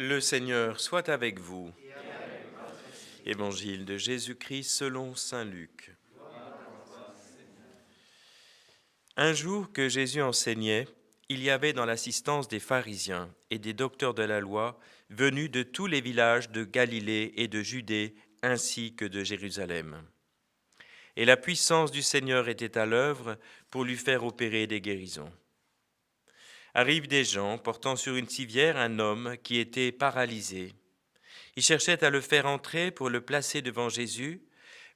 Le Seigneur soit avec vous. Évangile de Jésus-Christ selon saint Luc. Un jour que Jésus enseignait, il y avait dans l'assistance des pharisiens et des docteurs de la loi venus de tous les villages de Galilée et de Judée ainsi que de Jérusalem. Et la puissance du Seigneur était à l'œuvre pour lui faire opérer des guérisons. Arrivent des gens portant sur une civière un homme qui était paralysé. Ils cherchaient à le faire entrer pour le placer devant Jésus,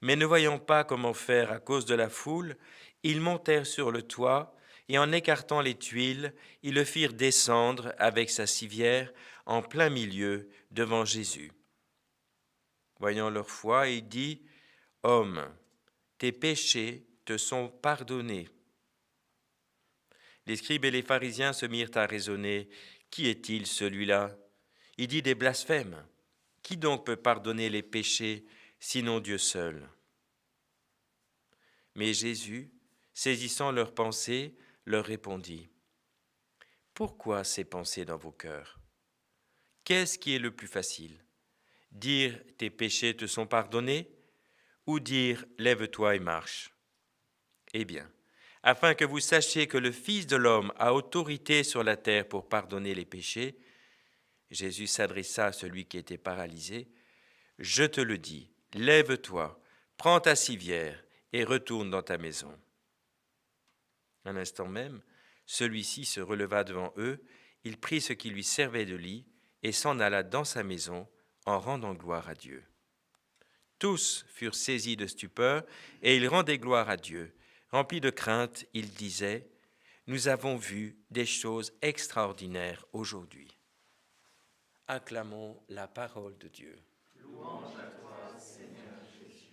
mais ne voyant pas comment faire à cause de la foule, ils montèrent sur le toit et en écartant les tuiles, ils le firent descendre avec sa civière en plein milieu devant Jésus. Voyant leur foi, il dit : « Homme, tes péchés te sont pardonnés. » Les scribes et les pharisiens se mirent à raisonner : « Qui est-il celui-là ? Il dit des blasphèmes. Qui donc peut pardonner les péchés, sinon Dieu seul ?» Mais Jésus, saisissant leurs pensées, leur répondit : « Pourquoi ces pensées dans vos cœurs ? Qu'est-ce qui est le plus facile ? Dire « tes péchés te sont pardonnés » ou dire « lève-toi et marche » ? Eh bien, afin que vous sachiez que le Fils de l'homme a autorité sur la terre pour pardonner les péchés, Jésus s'adressa à celui qui était paralysé. « Je te le dis, lève-toi, prends ta civière et retourne dans ta maison. » Un instant même, celui-ci se releva devant eux, il prit ce qui lui servait de lit et s'en alla dans sa maison en rendant gloire à Dieu. Tous furent saisis de stupeur et ils rendaient gloire à Dieu. Remplis de crainte, ils disaient : « Nous avons vu des choses extraordinaires aujourd'hui. » Acclamons la parole de Dieu. Louange à toi, Seigneur Jésus.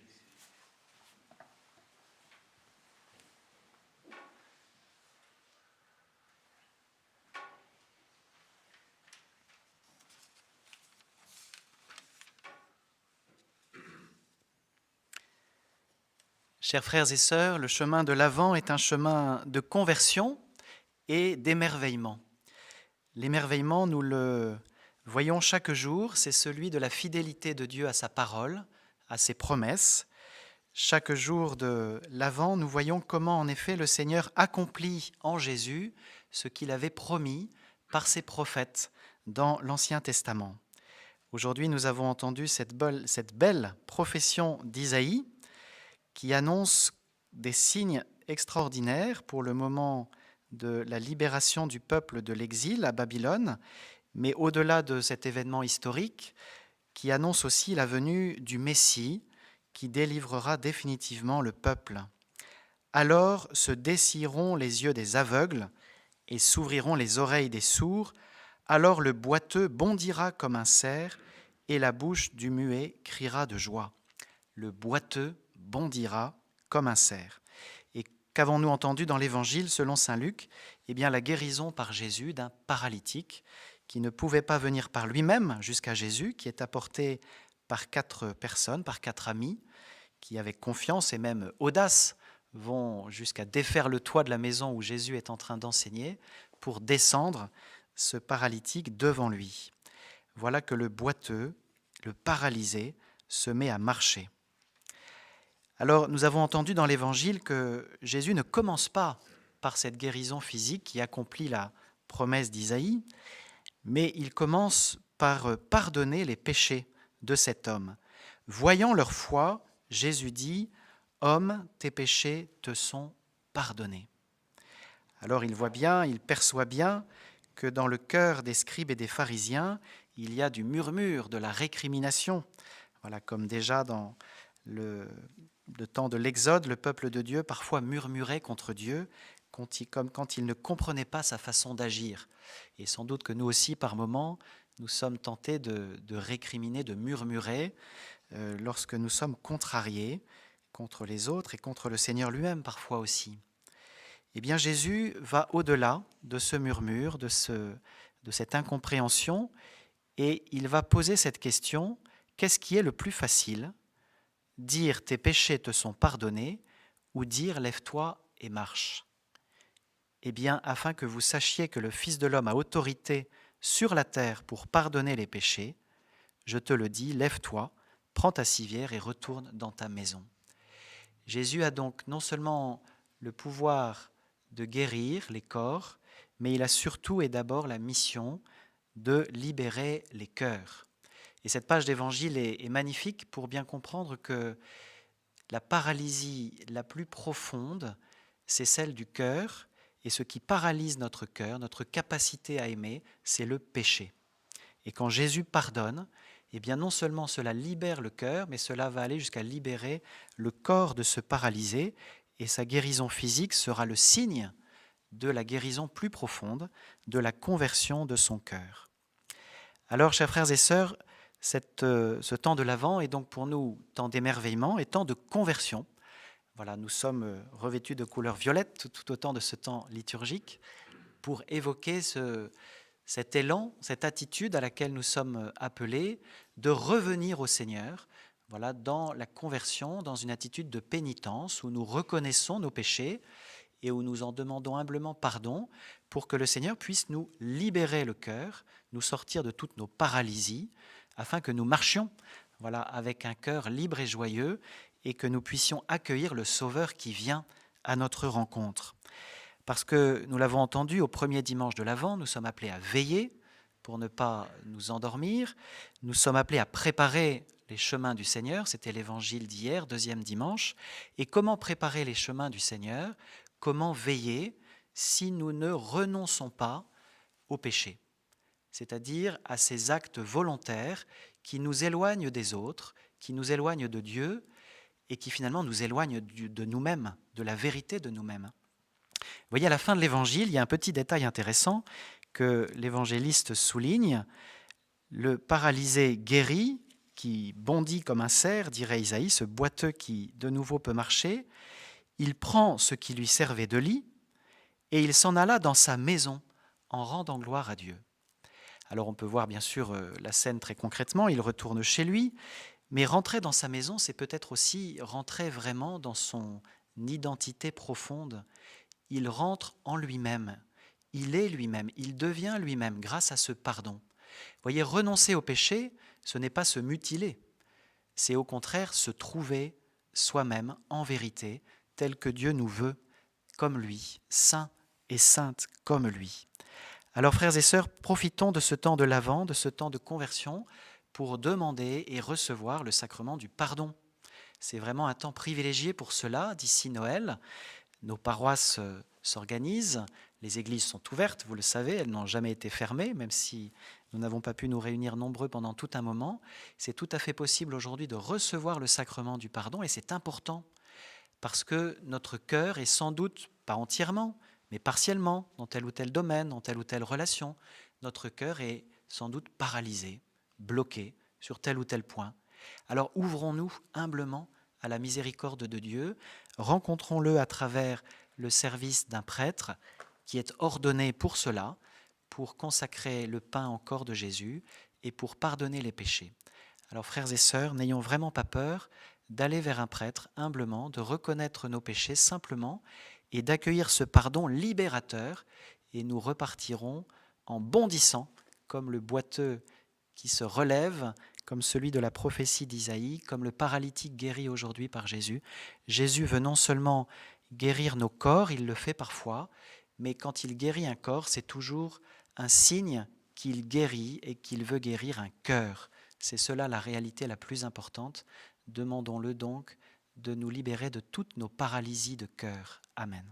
Chers frères et sœurs, le chemin de l'Avent est un chemin de conversion et d'émerveillement. L'émerveillement, nous le voyons chaque jour, c'est celui de la fidélité de Dieu à sa parole, à ses promesses. Chaque jour de l'Avent, nous voyons comment en effet le Seigneur accomplit en Jésus ce qu'il avait promis par ses prophètes dans l'Ancien Testament. Aujourd'hui, nous avons entendu cette belle profession d'Isaïe qui annonce des signes extraordinaires pour le moment de la libération du peuple de l'exil à Babylone, mais au-delà de cet événement historique, qui annonce aussi la venue du Messie, qui délivrera définitivement le peuple. Alors se dessilleront les yeux des aveugles et s'ouvriront les oreilles des sourds, alors le boiteux bondira comme un cerf et la bouche du muet criera de joie. Le boiteux bondira comme un cerf. Et qu'avons-nous entendu dans l'Évangile selon saint Luc ? Eh bien, la guérison par Jésus d'un paralytique qui ne pouvait pas venir par lui-même jusqu'à Jésus, qui est apporté par 4 personnes, par 4 amis, qui avec confiance et même audace vont jusqu'à défaire le toit de la maison où Jésus est en train d'enseigner pour descendre ce paralytique devant lui. Voilà que le boiteux, le paralysé, se met à marcher. Alors, nous avons entendu dans l'Évangile que Jésus ne commence pas par cette guérison physique qui accomplit la promesse d'Isaïe, mais il commence par pardonner les péchés de cet homme. Voyant leur foi, Jésus dit : « Homme, tes péchés te sont pardonnés. » Alors il voit bien, il perçoit bien que dans le cœur des scribes et des pharisiens, il y a du murmure, de la récrimination. Voilà, comme déjà dans le temps de l'Exode, le peuple de Dieu parfois murmurait contre Dieu, comme quand il ne comprenait pas sa façon d'agir. Et sans doute que nous aussi, par moments, nous sommes tentés de récriminer, de murmurer, lorsque nous sommes contrariés contre les autres et contre le Seigneur lui-même parfois aussi. Eh bien, Jésus va au-delà de ce murmure, de cette incompréhension, et il va poser cette question : qu'est-ce qui est le plus facile ? Dire « tes péchés te sont pardonnés » ou dire « lève-toi et marche ». Eh bien, afin que vous sachiez que le Fils de l'homme a autorité sur la terre pour pardonner les péchés, je te le dis, lève-toi, prends ta civière et retourne dans ta maison. Jésus a donc non seulement le pouvoir de guérir les corps, mais il a surtout et d'abord la mission de libérer les cœurs. Et cette page d'évangile est magnifique pour bien comprendre que la paralysie la plus profonde, c'est celle du cœur, et ce qui paralyse notre cœur, notre capacité à aimer, c'est le péché. Et quand Jésus pardonne, eh bien non seulement cela libère le cœur, mais cela va aller jusqu'à libérer le corps de ce paralysé, et sa guérison physique sera le signe de la guérison plus profonde, de la conversion de son cœur. Alors, chers frères et sœurs, ce temps de l'Avent est donc pour nous temps d'émerveillement et temps de conversion. Voilà, nous sommes revêtus de couleur violette tout au temps de ce temps liturgique pour évoquer cet élan, cette attitude à laquelle nous sommes appelés de revenir au Seigneur, voilà, dans la conversion, dans une attitude de pénitence où nous reconnaissons nos péchés et où nous en demandons humblement pardon pour que le Seigneur puisse nous libérer le cœur, nous sortir de toutes nos paralysies, afin que nous marchions, voilà, avec un cœur libre et joyeux et que nous puissions accueillir le Sauveur qui vient à notre rencontre. Parce que nous l'avons entendu au premier dimanche de l'Avent, nous sommes appelés à veiller pour ne pas nous endormir, nous sommes appelés à préparer les chemins du Seigneur, c'était l'évangile d'hier, deuxième dimanche. Et comment préparer les chemins du Seigneur? Comment veiller si nous ne renonçons pas au péché, c'est-à-dire à ces actes volontaires qui nous éloignent des autres, qui nous éloignent de Dieu et qui finalement nous éloignent de nous-mêmes, de la vérité de nous-mêmes. Vous voyez, à la fin de l'évangile, il y a un petit détail intéressant que l'évangéliste souligne. Le paralysé guéri, qui bondit comme un cerf, dirait Isaïe, ce boiteux qui de nouveau peut marcher, il prend ce qui lui servait de lit et il s'en alla dans sa maison en rendant gloire à Dieu. Alors on peut voir bien sûr la scène très concrètement, il retourne chez lui, mais rentrer dans sa maison, c'est peut-être aussi rentrer vraiment dans son identité profonde. Il rentre en lui-même, il est lui-même, il devient lui-même grâce à ce pardon. Vous voyez, renoncer au péché, ce n'est pas se mutiler, c'est au contraire se trouver soi-même en vérité, tel que Dieu nous veut, comme lui, saint et sainte comme lui. Alors frères et sœurs, profitons de ce temps de l'Avent, de ce temps de conversion, pour demander et recevoir le sacrement du pardon. C'est vraiment un temps privilégié pour cela, d'ici Noël. Nos paroisses s'organisent, les églises sont ouvertes, vous le savez, elles n'ont jamais été fermées, même si nous n'avons pas pu nous réunir nombreux pendant tout un moment. C'est tout à fait possible aujourd'hui de recevoir le sacrement du pardon, et c'est important, parce que notre cœur est sans doute, pas entièrement, mais partiellement, dans tel ou tel domaine, dans telle ou telle relation, notre cœur est sans doute paralysé, bloqué sur tel ou tel point. Alors ouvrons-nous humblement à la miséricorde de Dieu, rencontrons-le à travers le service d'un prêtre qui est ordonné pour cela, pour consacrer le pain au corps de Jésus et pour pardonner les péchés. Alors frères et sœurs, n'ayons vraiment pas peur d'aller vers un prêtre humblement, de reconnaître nos péchés simplement et d'accueillir ce pardon libérateur, et nous repartirons en bondissant comme le boiteux qui se relève, comme celui de la prophétie d'Isaïe, comme le paralytique guéri aujourd'hui par Jésus. Jésus veut non seulement guérir nos corps, il le fait parfois, mais quand il guérit un corps, c'est toujours un signe qu'il guérit et qu'il veut guérir un cœur. C'est cela la réalité la plus importante. Demandons-le donc de nous libérer de toutes nos paralysies de cœur. Amen.